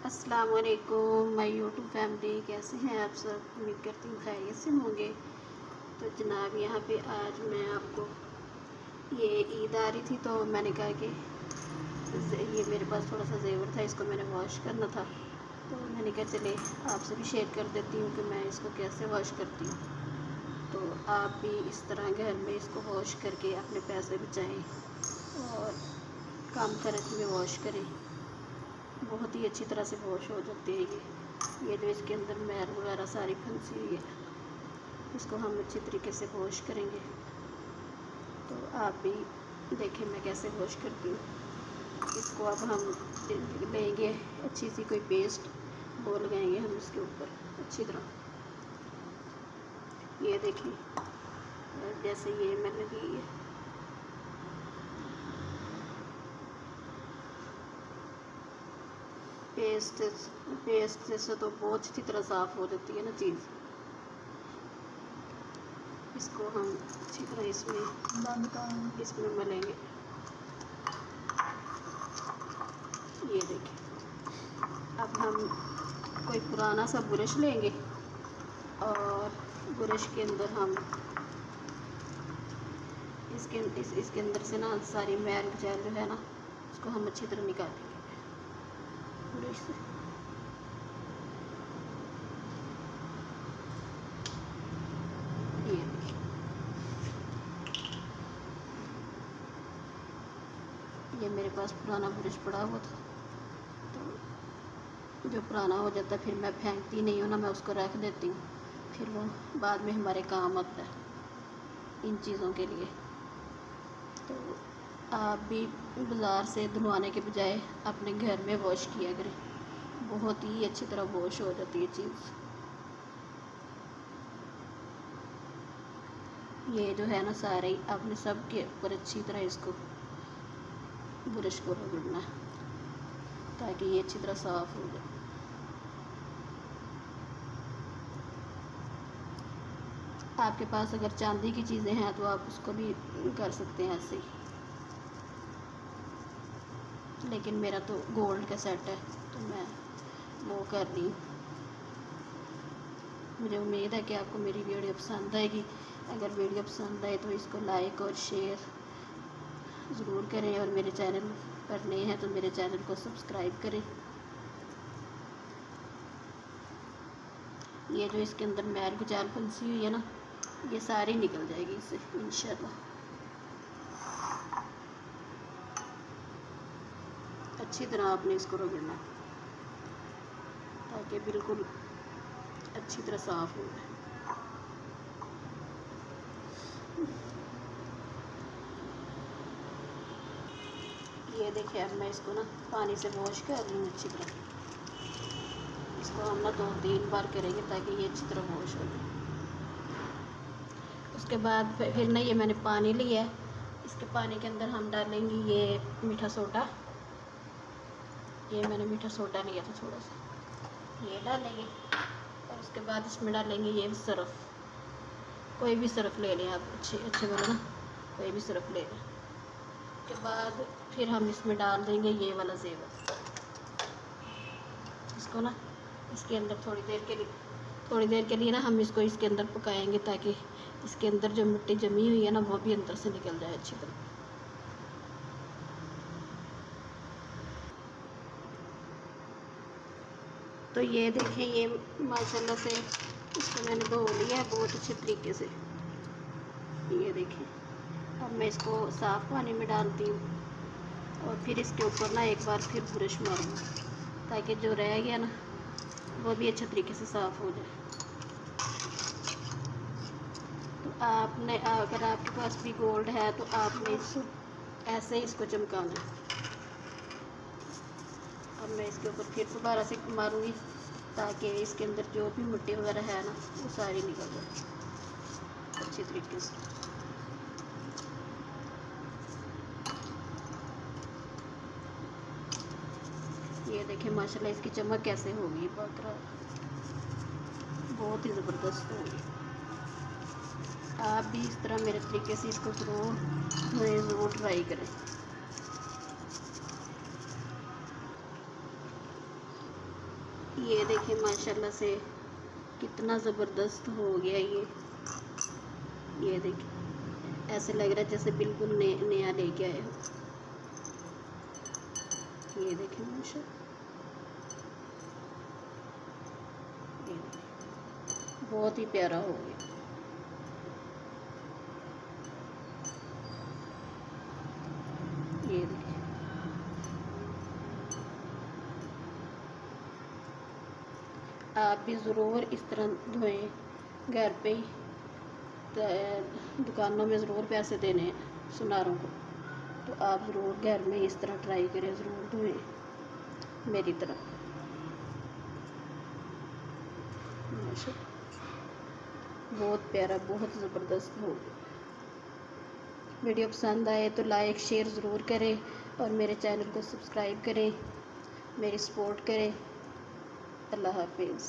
अस्सलाम वालेकुम my YouTube family, कैसे हैं आप सब। उम्मीद करती हूँ खैरियत से होंगे। तो जनाब यहाँ पे आज मैं आपको ये ईद आ रही थी तो मैंने कहा कि ये मेरे पास थोड़ा सा जेवर था, इसको मैंने वॉश करना था। तो मैंने कहा चले आपसे भी शेयर कर देती हूँ कि मैं इसको कैसे वॉश करती हूँ। तो आप भी इस तरह घर में इसको वॉश करके अपने पैसे बचाएँ और कम खर्च में वॉश करें। बहुत ही अच्छी तरह से वॉश हो जाती है ये जो इसके अंदर मैल वगैरह सारी फंसी हुई है, इसको हम अच्छी तरीके से वॉश करेंगे। तो आप भी देखें मैं कैसे वॉश करती हूँ। इसको अब हम लेंगे अच्छी सी कोई पेस्ट, वो लगाएंगे हम इसके ऊपर अच्छी तरह। ये देखें जैसे ये मैं लगी है, पेस्ट से तो बहुत अच्छी तरह साफ़ हो जाती है ना चीज़। इसको हम अच्छी तरह इसमें मलेंगे। ये देखिए, अब हम कोई पुराना सा ब्रश लेंगे और ब्रश के अंदर हम इसके अंदर से ना सारी मैल जैल जो है ना, उसको हम अच्छी तरह निकालेंगे ब्रश से। ये देखिए, ये मेरे पास पुराना ब्रश पड़ा हुआ था, तो जो पुराना हो जाता है फिर मैं फेंकती नहीं हूँ ना, मैं उसको रख देती हूँ, फिर वो बाद में हमारे काम आता है इन चीज़ों के लिए। तो आप भी बाज़ार से धुलवाने के बजाय अपने घर में वॉश किया करें, बहुत ही अच्छी तरह वॉश हो जाती है चीज़। ये जो है ना सारे आपने सब के ऊपर अच्छी तरह इसको ब्रश को रगड़ना है ताकि ये अच्छी तरह साफ़ हो जाए। आपके पास अगर चांदी की चीज़ें हैं तो आप उसको भी कर सकते हैं ऐसे ही, लेकिन मेरा तो गोल्ड का सेट है तो मैं वो कर रही हूँ। मुझे उम्मीद है कि आपको मेरी वीडियो पसंद आएगी। अगर वीडियो पसंद आए तो इसको लाइक और शेयर ज़रूर करें, और मेरे चैनल पर नए हैं तो मेरे चैनल को सब्सक्राइब करें। ये जो इसके अंदर मैल गुजाल फंसी हुई है ना, ये सारी निकल जाएगी इससे इंशाल्लाह। अच्छी तरह आपने इसको रगड़ना ताकि बिल्कुल अच्छी तरह साफ़ हो जाए। ये देखिए, अब मैं इसको ना पानी से वॉश कर रही हूँ अच्छी तरह। इसको हम ना 2-3 बार करेंगे ताकि ये अच्छी तरह वॉश हो जाए। उसके बाद फिर ना ये मैंने पानी लिया है, इसके पानी के अंदर हम डालेंगे ये मीठा सोडा। ये मैंने मीठा सोडा लिया था थोड़ा सा, ये डालेंगे। और उसके बाद इसमें डालेंगे ये सरफ़, कोई भी सरफ़ ले लें आप, अच्छे वाला ना, कोई भी सरफ़ ले लें। उसके बाद फिर हम इसमें डाल देंगे ये वाला ज़ेवर। इसको ना इसके अंदर थोड़ी देर के लिए ना हम इसको इसके अंदर पकाएंगे ताकि इसके अंदर जो मिट्टी जमी हुई है ना वो भी अंदर से निकल जाए अच्छी तरह। तो ये देखें, ये माशाल्लाह से इसको मैंने धो लिया है बहुत अच्छे तरीके से। ये देखें, अब मैं इसको साफ़ पानी में डालती हूँ और फिर इसके ऊपर ना एक बार फिर ब्रश मारूँगी ताकि जो रह गया ना वो भी अच्छे तरीके से साफ़ हो जाए। तो आपने अगर आपके पास भी गोल्ड है तो आपने ऐसे ही इसको चमकाना है। अब मैं इसके ऊपर फिर दोबारा से मारूँगी ताकि इसके अंदर जो भी मिट्टी वगैरह है ना वो सारी निकल जाए अच्छी तरीके से। ये देखें माशाल्लाह इसकी चमक कैसे होगी, बहुत ही ज़बरदस्त होगी। आप भी इस तरह मेरे तरीके से इसको ज़रूर ट्राई करें। ये देखिए माशाल्लाह से कितना ज़बरदस्त हो गया ये देखिए ऐसे लग रहा है जैसे बिल्कुल नया लेके आए हो। ये देखिए माशाल्लाह, ये देखिए बहुत ही प्यारा हो गया। ये देखिए आप भी ज़रूर इस तरह धोएं घर पे ही। दुकानों में ज़रूर पैसे देने हैं सुनारों को, तो आप ज़रूर घर में इस तरह ट्राई करें, ज़रूर धोएं मेरी तरह। माशाल्लाह बहुत प्यारा, बहुत ज़बरदस्त हो गया। वीडियो पसंद आए तो लाइक शेयर ज़रूर करें और मेरे चैनल को सब्सक्राइब करें, मेरी सपोर्ट करें। अल्लाह हाफिज़।